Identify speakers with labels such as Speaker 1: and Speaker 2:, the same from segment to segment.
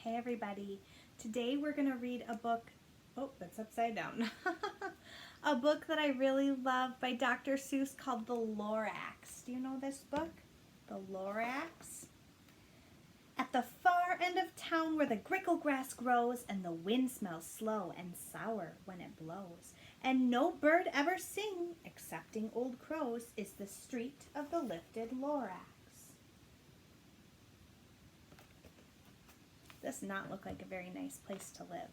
Speaker 1: Hey everybody, today we're going to read a book, oh that's upside down, a book that I really love by Dr. Seuss called The Lorax. Do you know this book? The Lorax? At the far end of town where the grickle grass grows and the wind smells slow and sour when it blows, and no bird ever sing excepting old crows, is the street of the lifted Lorax. Does not look like a very nice place to live.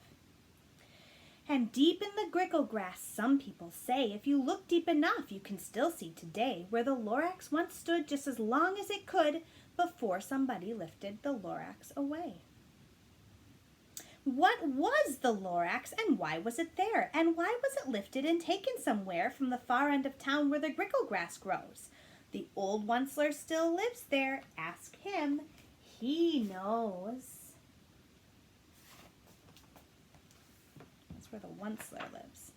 Speaker 1: And deep in the grickle grass, some people say, if you look deep enough, you can still see today where the Lorax once stood just as long as it could before somebody lifted the Lorax away. What was the Lorax and why was it there? And why was it lifted and taken somewhere from the far end of town where the grickle grass grows? The old Onceler still lives there. Ask him. He knows. Where the Onceler lives.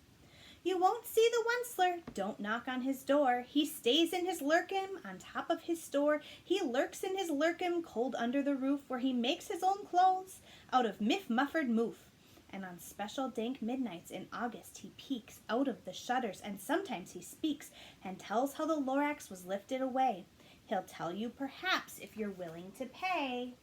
Speaker 1: You won't see the Onceler. Don't knock on his door. He stays in his lurkin on top of his store. He lurks in his lurkin cold under the roof where he makes his own clothes out of miff-muffered moof. And on special dank midnights in August he peeks out of the shutters and sometimes he speaks and tells how the Lorax was lifted away. He'll tell you perhaps if you're willing to pay.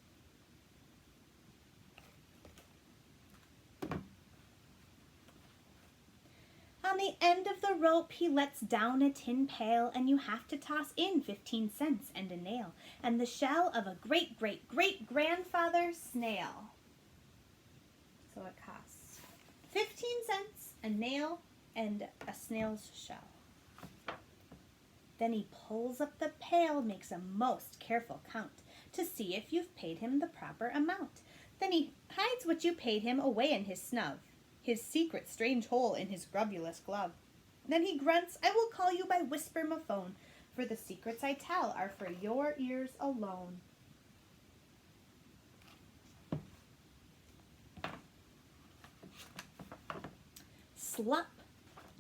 Speaker 1: On the end of the rope he lets down a tin pail, and you have to toss in 15 cents and a nail, and the shell of a great-great-great-grandfather snail. So it costs 15 cents, a nail, and a snail's shell. Then he pulls up the pail, makes a most careful count, to see if you've paid him the proper amount. Then he hides what you paid him away in his snub, his secret strange hole in his grubulous glove. Then he grunts, I will call you by whisper-mophone, for the secrets I tell are for your ears alone. Slop!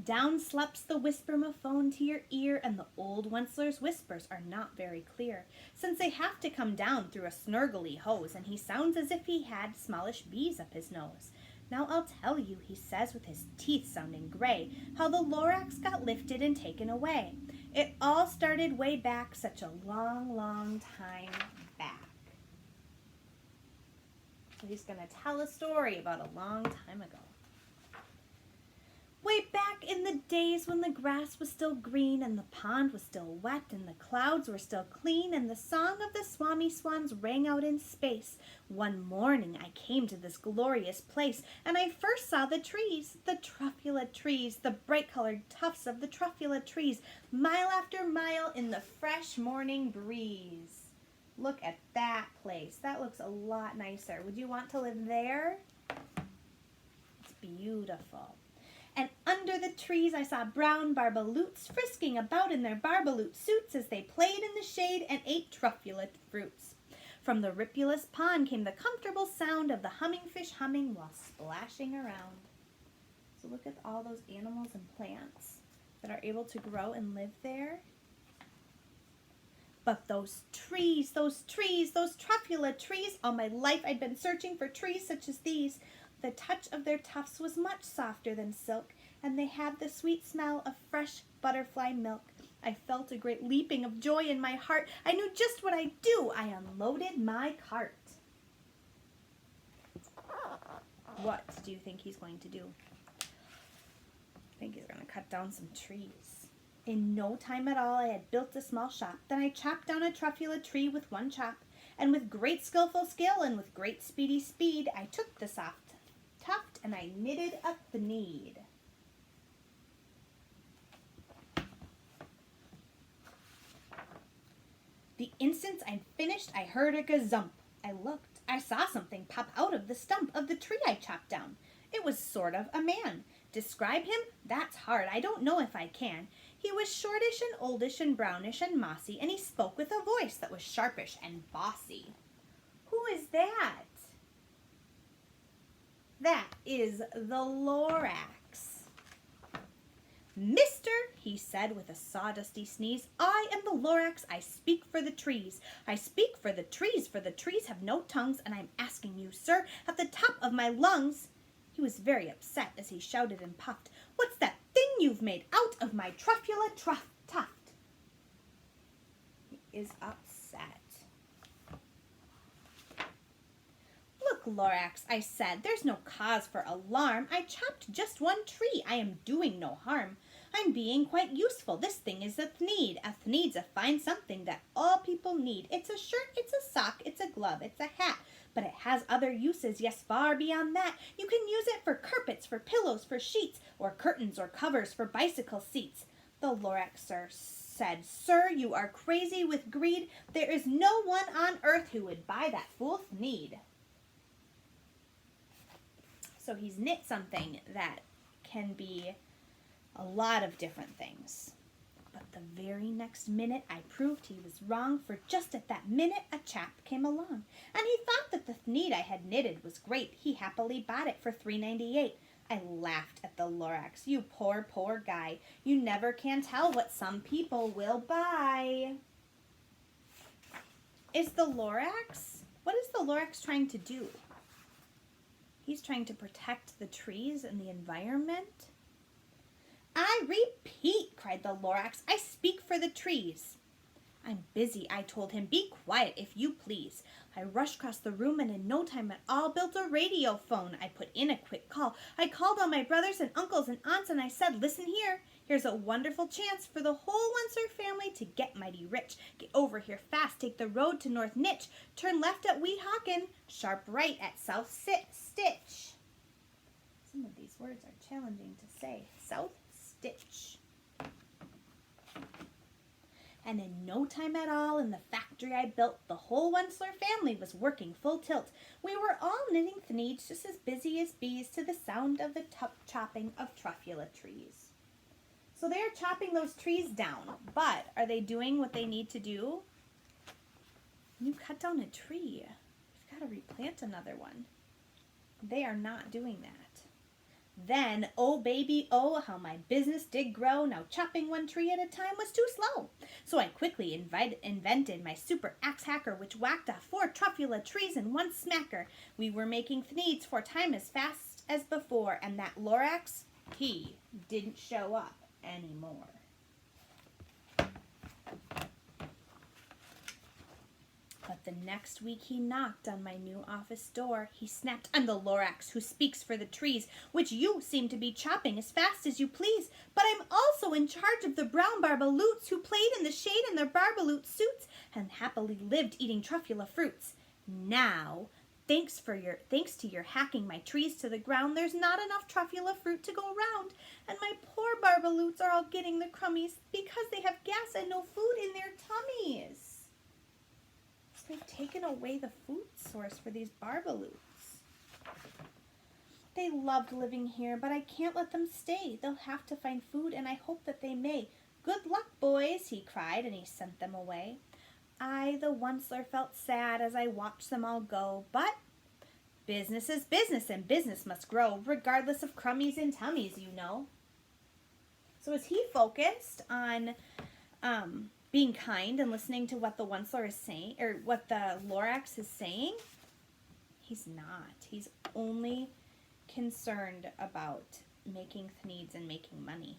Speaker 1: Down slops the whisper-mophone to your ear, and the old Onceler's whispers are not very clear, since they have to come down through a snurgly hose, and he sounds as if he had smallish bees up his nose. Now I'll tell you, he says with his teeth sounding gray, how the Lorax got lifted and taken away. It all started way back, such a long, long time back. So he's going to tell a story about a long time ago. Way back in the days when the grass was still green and the pond was still wet and the clouds were still clean and the song of the swami swans rang out in space, one morning I came to this glorious place and I first saw the trees, the truffula trees, the bright-colored tufts of the truffula trees, mile after mile in the fresh morning breeze. Look at that place. That looks a lot nicer. Would you want to live there? It's beautiful. And under the trees I saw brown barbaloots frisking about in their barbaloot suits as they played in the shade and ate truffula fruits. From the ripulous pond came the comfortable sound of the humming fish humming while splashing around. So look at all those animals and plants that are able to grow and live there. But those trees, those truffula trees, all my life I'd been searching for trees such as these. The touch of their tufts was much softer than silk, and they had the sweet smell of fresh butterfly milk. I felt a great leaping of joy in my heart. I knew just what I'd do. I unloaded my cart. What do you think he's going to do? I think he's going to cut down some trees. In no time at all, I had built a small shop. Then I chopped down a truffula tree with one chop, and with great skillful skill and with great speedy speed, I took the soft tuft and I knitted up the need. The instant I'd finished, I heard a gazump. I looked. I saw something pop out of the stump of the tree I chopped down. It was sort of a man. Describe him? That's hard. I don't know if I can. He was shortish and oldish and brownish and mossy, and he spoke with a voice that was sharpish and bossy. Who is that? That is the Lorax. Mister, he said with a sawdusty sneeze, I am the Lorax, I speak for the trees. I speak for the trees have no tongues, and I'm asking you, sir, at the top of my lungs. He was very upset as he shouted and puffed, What's that thing you've made out of my truffula tuft? He is upset. Look, Lorax, I said, there's no cause for alarm. I chopped just one tree. I am doing no harm. I'm being quite useful. This thing is a thneed. A thneed's a fine something that all people need. It's a shirt, it's a sock, it's a glove, it's a hat. But it has other uses, yes, far beyond that. You can use it for carpets, for pillows, for sheets, or curtains or covers for bicycle seats. The Lorax said, Sir, you are crazy with greed. There is no one on earth who would buy that fool thneed. So he's knit something that can be a lot of different things. But the very next minute I proved he was wrong, for just at that minute a chap came along, and he thought that the thneed I had knitted was great. He happily bought it for $3.98. I laughed at the Lorax. You poor, poor guy. You never can tell what some people will buy. What is the Lorax trying to do? He's trying to protect the trees and the environment. I repeat, cried the Lorax, I speak for the trees. I'm busy, I told him. Be quiet, if you please. I rushed across the room and in no time at all built a radio phone. I put in a quick call. I called all my brothers and uncles and aunts and I said, Listen here. Here's a wonderful chance for the whole Onceler family to get mighty rich. Get over here fast. Take the road to North Nitch. Turn left at Weehawken. Sharp right at South Stitch. Some of these words are challenging to say. South Stitch. And in no time at all, in the factory I built, the whole Onceler family was working full tilt. We were all knitting thneeds just as busy as bees to the sound of the chopping of truffula trees. So they're chopping those trees down, but are they doing what they need to do? When you cut down a tree, you've got to replant another one. They are not doing that. Then, oh baby, oh, how my business did grow. Now chopping one tree at a time was too slow. So I quickly invented my super axe hacker, which whacked off 4 truffula trees in one smacker. We were making thneeds 4 times as fast as before, and that Lorax, he didn't show up anymore. But the next week he knocked on my new office door. He snapped, I'm the Lorax who speaks for the trees, which you seem to be chopping as fast as you please. But I'm also in charge of the brown barbaloots who played in the shade in their barbaloot suits and happily lived eating truffula fruits. Now, thanks to your hacking my trees to the ground, there's not enough truffula fruit to go round, and my poor barbaloots are all getting the crummies because they have gas and no food in their tummies. They've taken away the food source for these barbaloots. They loved living here, but I can't let them stay. They'll have to find food, and I hope that they may. Good luck, boys, he cried, and he sent them away. I, the Onceler, felt sad as I watched them all go, but business is business, and business must grow, regardless of crummies and tummies, you know. So is he focused on being kind and listening to what the Onceler is saying, or what the Lorax is saying? He's not. He's only concerned about making thneeds and making money.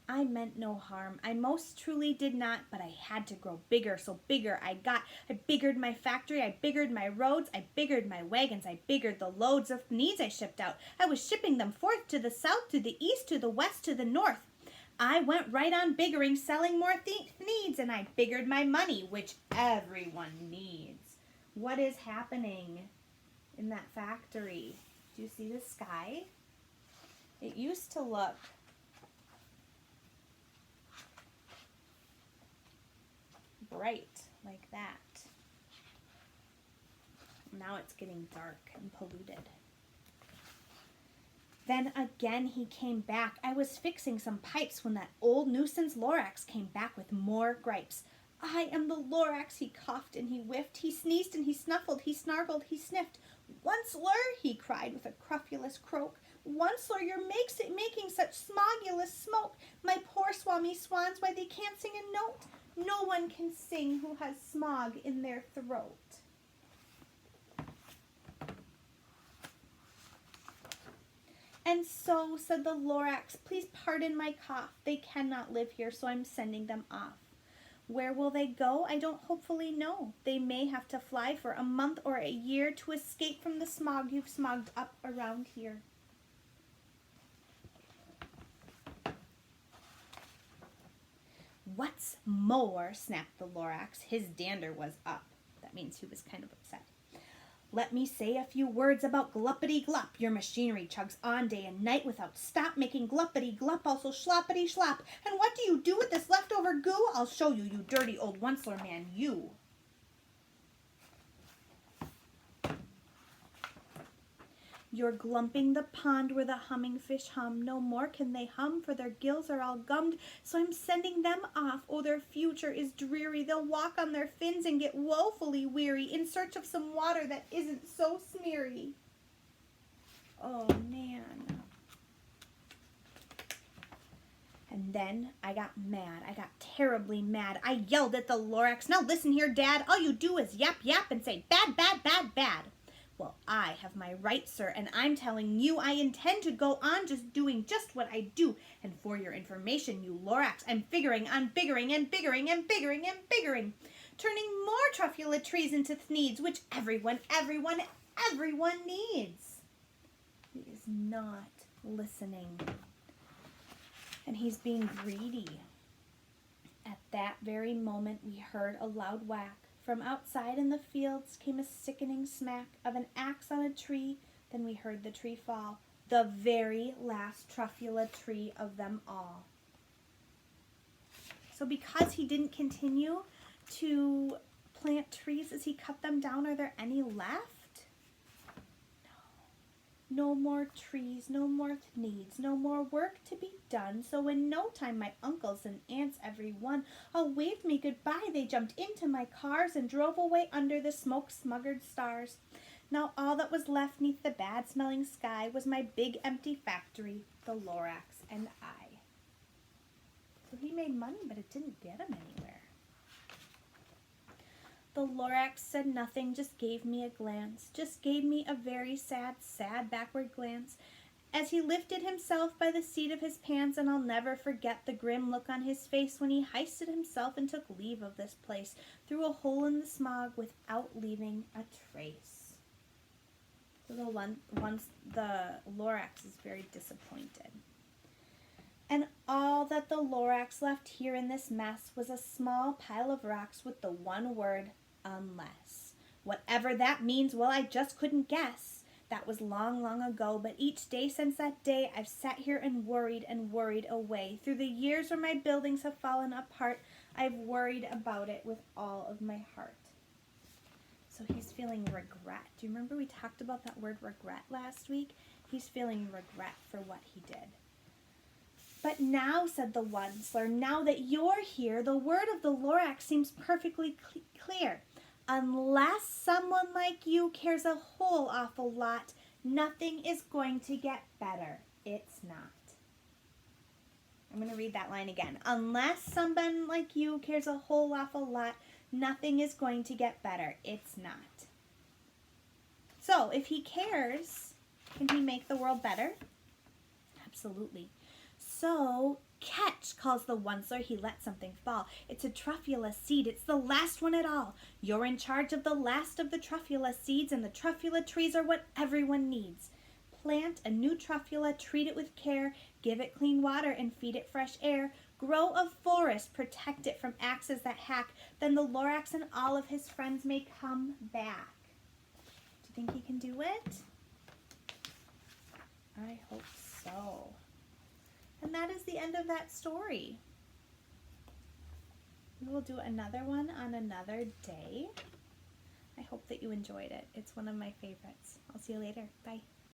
Speaker 1: I meant no harm. I most truly did not, but I had to grow bigger, so bigger I got. I biggered my factory, I biggered my roads, I biggered my wagons, I biggered the loads of thneeds I shipped out. I was shipping them forth to the south, to the east, to the west, to the north. I went right on biggering, selling more thneeds, and I biggered my money, which everyone needs. What is happening in that factory? Do you see the sky? It used to look bright like that. Now it's getting dark and polluted. Then again he came back. I was fixing some pipes when that old nuisance Lorax came back with more gripes. I am the Lorax, he coughed and he whiffed. He sneezed and he snuffled, he snargled, he sniffed. Onceler, he cried with a crofulous croak. Once, you're making such smogulous smoke. My poor swami swans, why they can't sing a note. No one can sing who has smog in their throat. And so, said the Lorax, please pardon my cough. They cannot live here, so I'm sending them off. Where will they go? I don't hopefully know. They may have to fly for a month or a year to escape from the smog you've smogged up around here. What's more, snapped the Lorax. His dander was up. That means he was kind of upset. Let me say a few words about gluppity glup. Your machinery chugs on day and night without stop, making gluppity glup, also sloppity slop. And what do you do with this leftover goo? I'll show you, you dirty old Onceler man, you. You're glumping the pond where the humming fish hum. No more can they hum, for their gills are all gummed. So I'm sending them off. Oh, their future is dreary. They'll walk on their fins and get woefully weary in search of some water that isn't so smeary. Oh, man. And then I got mad. I got terribly mad. I yelled at the Lorax. Now listen here, Dad. All you do is yap, yap and say bad, bad, bad, bad. Well, I have my rights, sir, and I'm telling you I intend to go on doing just what I do. And for your information, you Lorax, I'm figuring on biggering and biggering and biggering and biggering, turning more truffula trees into thneeds, which everyone needs. He is not listening, and he's being greedy. At that very moment, we heard a loud whack. From outside in the fields came a sickening smack of an axe on a tree. Then we heard the tree fall, the very last truffula tree of them all. So because he didn't continue to plant trees as he cut them down, are there any left? No more trees, no more needs, no more work to be done. So in no time my uncles and aunts, every one, all waved me goodbye. They jumped into my cars and drove away under the smoke-smuggered stars. Now all that was left neath the bad-smelling sky was my big empty factory, the Lorax and I. So he made money, but it didn't get him anywhere. The Lorax said nothing, just gave me a glance, just gave me a very sad, sad backward glance, as he lifted himself by the seat of his pants, and I'll never forget the grim look on his face when he hoisted himself and took leave of this place, through a hole in the smog without leaving a trace. So the Lorax is very disappointed. And all that the Lorax left here in this mess was a small pile of rocks with the one word, unless. Whatever that means, well, I just couldn't guess. That was long, long ago, but each day since that day, I've sat here and worried away. Through the years where my buildings have fallen apart, I've worried about it with all of my heart. So he's feeling regret. Do you remember we talked about that word regret last week? He's feeling regret for what he did. But now, said the Onceler, now that you're here, the word of the Lorax seems perfectly clear. Unless someone like you cares a whole awful lot, nothing is going to get better. It's not. I'm going to read that line again. Unless someone like you cares a whole awful lot, nothing is going to get better. It's not. So, if he cares, can he make the world better? Absolutely. So, catch, calls the Onceler. He let something fall. It's a truffula seed. It's the last one at all. You're in charge of the last of the truffula seeds, and the truffula trees are what everyone needs. Plant a new truffula, treat it with care, give it clean water and feed it fresh air. Grow a forest, protect it from axes that hack. Then the Lorax and all of his friends may come back. Do you think he can do it? I hope so. And that is the end of that story. We will do another one on another day. I hope that you enjoyed it. It's one of my favorites. I'll see you later. Bye.